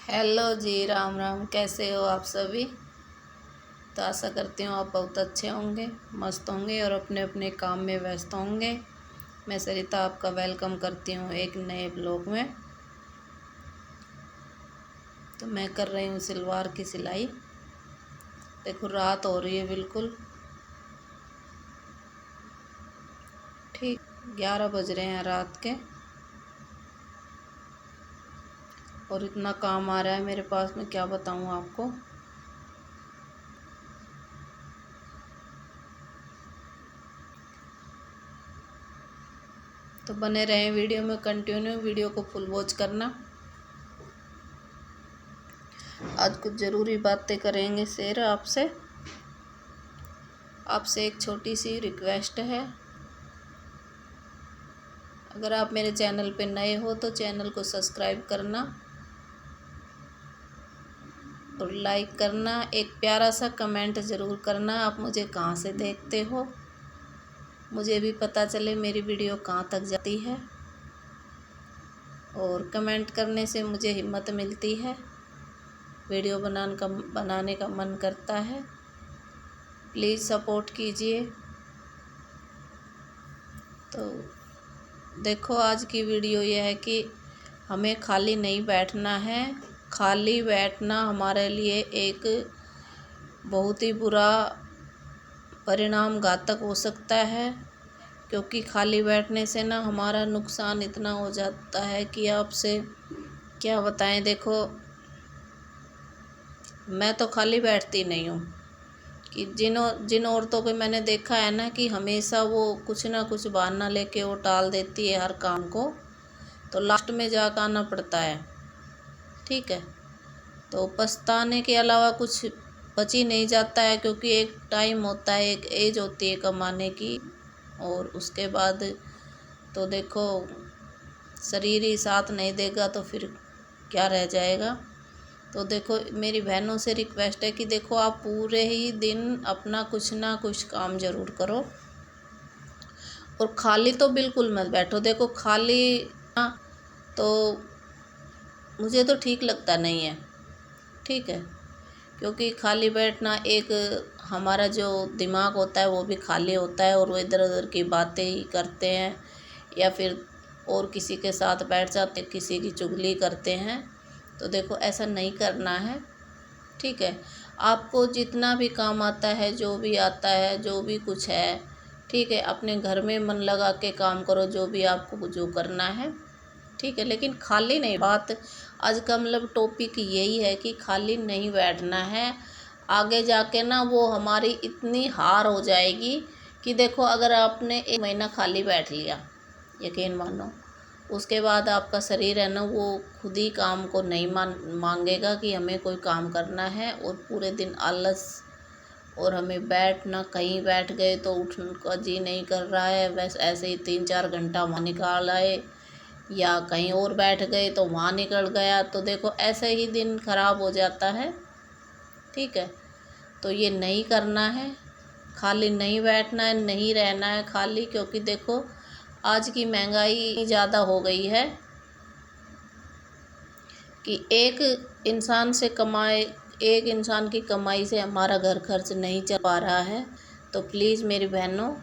Hello जी, राम राम। कैसे हो आप सभी? तो आशा करती हूँ आप बहुत अच्छे होंगे, मस्त होंगे और अपने अपने काम में व्यस्त होंगे। मैं सरिता आपका वेलकम करती हूँ एक नए ब्लॉग में। तो मैं कर रही हूँ सलवार की सिलाई। देखो रात हो रही है, बिल्कुल ठीक 11 बज रहे हैं रात के, और इतना काम आ रहा है मेरे पास में, क्या बताऊँ आपको। तो बने रहें वीडियो में कंटिन्यू, वीडियो को फुल वॉच करना। आज कुछ ज़रूरी बातें करेंगे शेयर आपसे। आपसे एक छोटी सी रिक्वेस्ट है, अगर आप मेरे चैनल पे नए हो तो चैनल को सब्सक्राइब करना और लाइक करना। एक प्यारा सा कमेंट ज़रूर करना, आप मुझे कहाँ से देखते हो, मुझे भी पता चले मेरी वीडियो कहाँ तक जाती है। और कमेंट करने से मुझे हिम्मत मिलती है, वीडियो बनाने का मन करता है। प्लीज़ सपोर्ट कीजिए। तो देखो आज की वीडियो यह है कि हमें खाली नहीं बैठना है। खाली बैठना हमारे लिए एक बहुत ही बुरा परिणाम घातक हो सकता है, क्योंकि खाली बैठने से ना हमारा नुकसान इतना हो जाता है कि आपसे क्या बताएं। देखो मैं तो खाली बैठती नहीं हूँ, कि जिन औरतों को मैंने देखा है ना कि हमेशा वो कुछ ना कुछ बहाना लेके वो टाल देती है हर काम को, तो लास्ट में जाकर आना पड़ता है। ठीक है, तो पछताने के अलावा कुछ बच ही नहीं जाता है, क्योंकि एक टाइम होता है, एक एज होती है कमाने की, और उसके बाद तो देखो शरीर ही साथ नहीं देगा तो फिर क्या रह जाएगा। तो देखो मेरी बहनों से रिक्वेस्ट है कि देखो आप पूरे ही दिन अपना कुछ ना कुछ काम ज़रूर करो, और खाली तो बिल्कुल मत बैठो। देखो खाली ना तो मुझे तो ठीक लगता नहीं है। ठीक है, क्योंकि खाली बैठना एक हमारा जो दिमाग होता है वो भी खाली होता है, और वो इधर उधर की बातें ही करते हैं, या फिर और किसी के साथ बैठ जाते, किसी की चुगली करते हैं। तो देखो ऐसा नहीं करना है। ठीक है, आपको जितना भी काम आता है, जो भी आता है, जो भी कुछ है, ठीक है, अपने घर में मन लगा के काम करो, जो भी आपको जो करना है। ठीक है, लेकिन खाली नहीं। बात आज का मतलब टॉपिक यही है कि खाली नहीं बैठना है। आगे जाके ना वो हमारी इतनी हार हो जाएगी कि देखो अगर आपने 1 महीना खाली बैठ लिया, यकीन मानो उसके बाद आपका शरीर है ना वो खुद ही काम को नहीं मांगेगा कि हमें कोई काम करना है, और पूरे दिन आलस, और हमें बैठना, कहीं बैठ गए तो उठने का जी नहीं कर रहा है, बस ऐसे ही 3-4 घंटा वहाँ निकाल आए, या कहीं और बैठ गए तो वहाँ निकल गया। तो देखो ऐसे ही दिन खराब हो जाता है। ठीक है, तो ये नहीं करना है, खाली नहीं बैठना है, नहीं रहना है खाली, क्योंकि देखो आज की महंगाई ज़्यादा हो गई है कि एक इंसान की कमाई से हमारा घर खर्च नहीं चल पा रहा है। तो प्लीज़ मेरी बहनों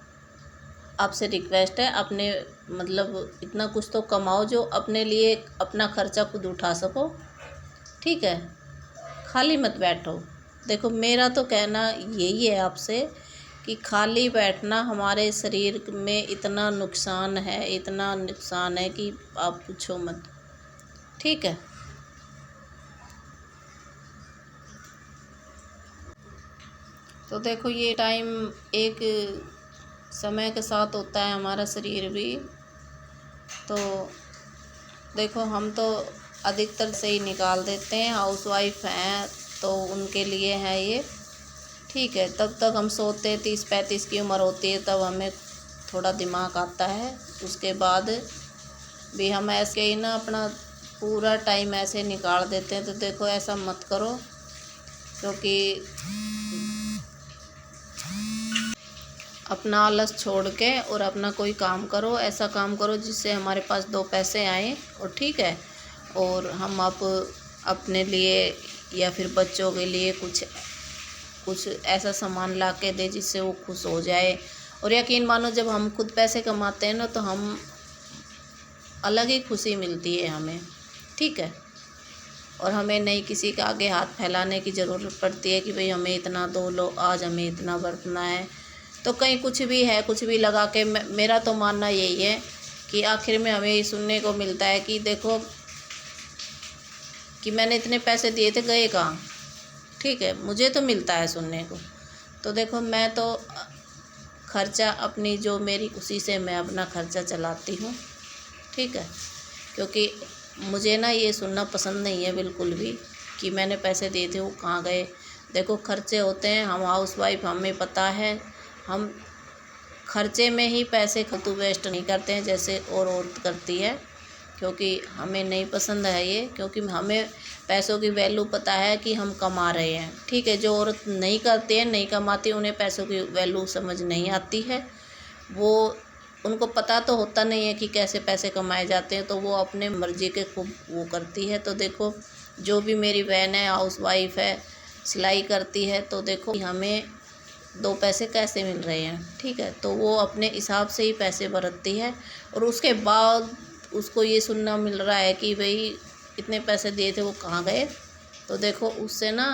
आपसे रिक्वेस्ट है, अपने मतलब इतना कुछ तो कमाओ जो अपने लिए अपना खर्चा खुद उठा सको। ठीक है, खाली मत बैठो। देखो मेरा तो कहना यही है आपसे कि खाली बैठना हमारे शरीर में इतना नुकसान है, इतना नुकसान है कि आप पूछो मत। ठीक है, तो देखो ये टाइम एक समय के साथ होता है, हमारा शरीर भी। तो देखो हम तो अधिकतर से ही निकाल देते हैं, हाउसवाइफ हैं तो उनके लिए है ये। ठीक है, तब तक हम सोते, 30-35 की उम्र होती है तब हमें थोड़ा दिमाग आता है। उसके बाद भी हम ऐसे ही ना अपना पूरा टाइम ऐसे निकाल देते हैं। तो देखो ऐसा मत करो, क्योंकि अपना आलस छोड़ के और अपना कोई काम करो, ऐसा काम करो जिससे हमारे पास 2 पैसे आए। और ठीक है, और हम आप अपने लिए या फिर बच्चों के लिए कुछ कुछ ऐसा सामान ला के दे जिससे वो खुश हो जाए। और यकीन मानो जब हम खुद पैसे कमाते हैं ना तो हम अलग ही खुशी मिलती है हमें, ठीक है। और हमें नहीं किसी के आगे हाथ फैलाने की ज़रूरत पड़ती है कि भाई हमें इतना दो लो, आज हमें इतना बरतना है। तो कहीं कुछ भी है, कुछ भी लगा के मेरा तो मानना यही है कि आखिर में हमें ये सुनने को मिलता है कि देखो कि मैंने इतने पैसे दिए थे, गए कहाँ, ठीक है। मुझे तो मिलता है सुनने को। तो देखो मैं तो खर्चा अपनी जो मेरी उसी से मैं अपना खर्चा चलाती हूँ, ठीक है। क्योंकि मुझे ना ये सुनना पसंद नहीं है बिल्कुल भी कि मैंने पैसे दिए थे वो कहाँ गए। देखो खर्चे होते हैं, हम हाउसवाइफ, हमें पता है, हम खर्चे में ही पैसे फालतू वेस्ट नहीं करते हैं जैसे और औरत करती है। क्योंकि हमें नहीं पसंद है ये, क्योंकि हमें पैसों की वैल्यू पता है कि हम कमा रहे हैं, ठीक है। जो औरत नहीं करती है, नहीं कमाती, उन्हें पैसों की वैल्यू समझ नहीं आती है। वो उनको पता तो होता नहीं है कि कैसे पैसे कमाए जाते हैं, तो वो अपने मर्ज़ी के खूब वो करती है। तो देखो जो भी मेरी बहन है, हाउसवाइफ है, सिलाई करती है, तो देखो हमें दो पैसे कैसे मिल रहे हैं, ठीक है। तो वो अपने हिसाब से ही पैसे बरतती है और उसके बाद उसको ये सुनना मिल रहा है कि भाई इतने पैसे दिए थे वो कहाँ गए। तो देखो उससे ना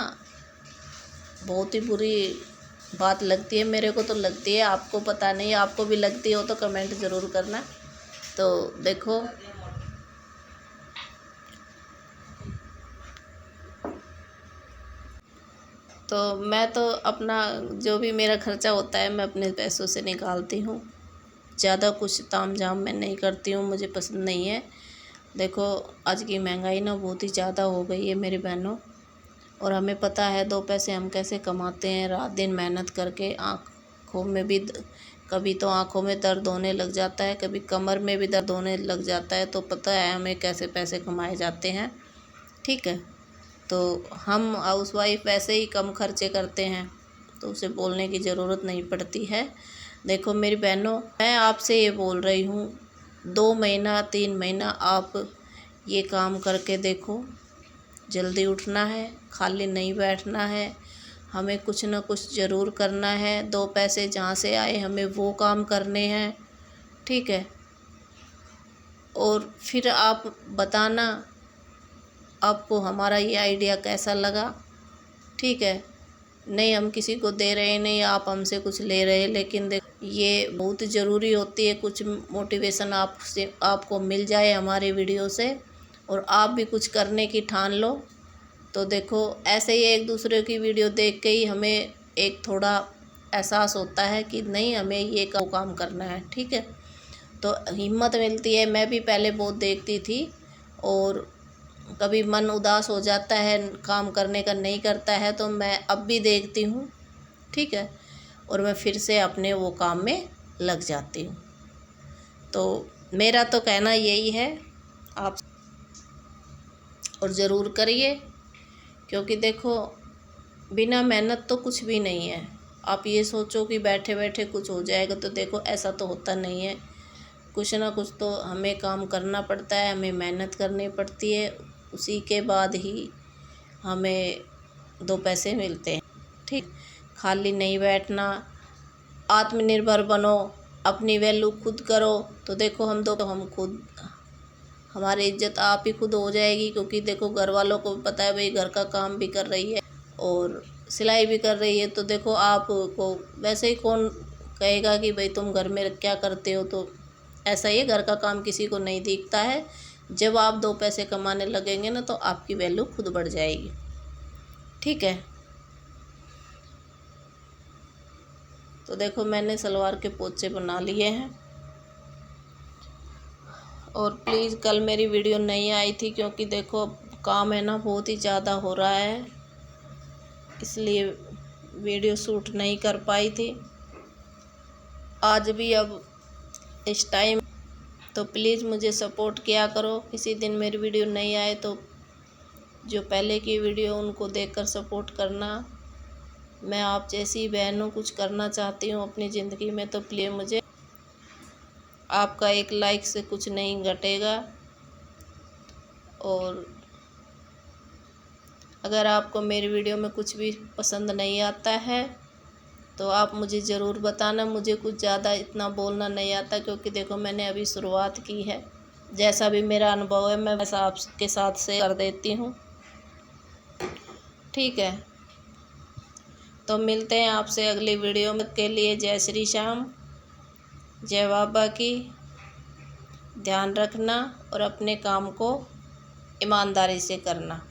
बहुत ही बुरी बात लगती है, मेरे को तो लगती है, आपको पता नहीं, आपको भी लगती हो तो कमेंट ज़रूर करना। तो देखो तो मैं तो अपना जो भी मेरा खर्चा होता है मैं अपने पैसों से निकालती हूँ। ज़्यादा कुछ ताम झाम मैं नहीं करती हूँ, मुझे पसंद नहीं है। देखो आज की महंगाई ना बहुत ही ज़्यादा हो गई है मेरी बहनों, और हमें पता है दो पैसे हम कैसे कमाते हैं, रात दिन मेहनत करके। आँखों में भी कभी तो आँखों में दर्द होने लग जाता है, कभी कमर में भी दर्द होने लग जाता है। तो पता है हमें कैसे पैसे कमाए जाते हैं, ठीक है। तो हम हाउसवाइफ वैसे ही कम खर्चे करते हैं, तो उसे बोलने की ज़रूरत नहीं पड़ती है। देखो मेरी बहनों, मैं आपसे ये बोल रही हूँ 2 महीना 3 महीना आप ये काम करके देखो। जल्दी उठना है, खाली नहीं बैठना है, हमें कुछ ना कुछ ज़रूर करना है। दो पैसे जहाँ से आए हमें वो काम करने हैं, ठीक है। और फिर आप बताना आपको हमारा ये आइडिया कैसा लगा, ठीक है। नहीं हम किसी को दे रहे, नहीं आप हमसे कुछ ले रहे, लेकिन देख ये बहुत ज़रूरी होती है कुछ मोटिवेशन आपसे आपको मिल जाए हमारे वीडियो से, और आप भी कुछ करने की ठान लो। तो देखो ऐसे ही एक दूसरे की वीडियो देख के ही हमें एक थोड़ा एहसास होता है कि नहीं हमें ये काम करना है, ठीक है। तो हिम्मत मिलती है। मैं भी पहले बहुत देखती थी और कभी मन उदास हो जाता है, काम करने का नहीं करता है, तो मैं अब भी देखती हूँ, ठीक है। और मैं फिर से अपने वो काम में लग जाती हूँ। तो मेरा तो कहना यही है आप, और ज़रूर करिए, क्योंकि देखो बिना मेहनत तो कुछ भी नहीं है। आप ये सोचो कि बैठे बैठे कुछ हो जाएगा, तो देखो ऐसा तो होता नहीं है। कुछ ना कुछ तो हमें काम करना पड़ता है, हमें मेहनत करनी पड़ती है, उसी के बाद ही हमें दो पैसे मिलते हैं, ठीक। खाली नहीं बैठना, आत्मनिर्भर बनो, अपनी वैल्यू खुद करो। तो देखो हम खुद, हमारी इज्जत आप ही खुद हो जाएगी। क्योंकि देखो घर वालों को भी पता है भाई घर का काम भी कर रही है और सिलाई भी कर रही है, तो देखो आपको वैसे ही कौन कहेगा कि भाई तुम घर में क्या करते हो। तो ऐसा ही घर का काम किसी को नहीं दिखता है। जब आप दो पैसे कमाने लगेंगे ना तो आपकी वैल्यू खुद बढ़ जाएगी, ठीक है। तो देखो मैंने सलवार के पोंचे बना लिए हैं। और प्लीज़ कल मेरी वीडियो नहीं आई थी क्योंकि देखो काम है ना बहुत ही ज़्यादा हो रहा है, इसलिए वीडियो शूट नहीं कर पाई थी। आज भी अब इस टाइम, तो प्लीज़ मुझे सपोर्ट किया करो। किसी दिन मेरी वीडियो नहीं आए तो जो पहले की वीडियो उनको देखकर सपोर्ट करना। मैं आप जैसी बहनों कुछ करना चाहती हूँ अपनी ज़िंदगी में, तो प्लीज़ मुझे आपका एक लाइक से कुछ नहीं घटेगा। और अगर आपको मेरी वीडियो में कुछ भी पसंद नहीं आता है तो आप मुझे ज़रूर बताना। मुझे कुछ ज़्यादा इतना बोलना नहीं आता, क्योंकि देखो मैंने अभी शुरुआत की है। जैसा भी मेरा अनुभव है मैं वैसा आपके साथ शेयर कर देती हूँ, ठीक है। तो मिलते हैं आपसे अगली वीडियो में। के लिए जय श्री श्याम, जय बाबा की। ध्यान रखना और अपने काम को ईमानदारी से करना।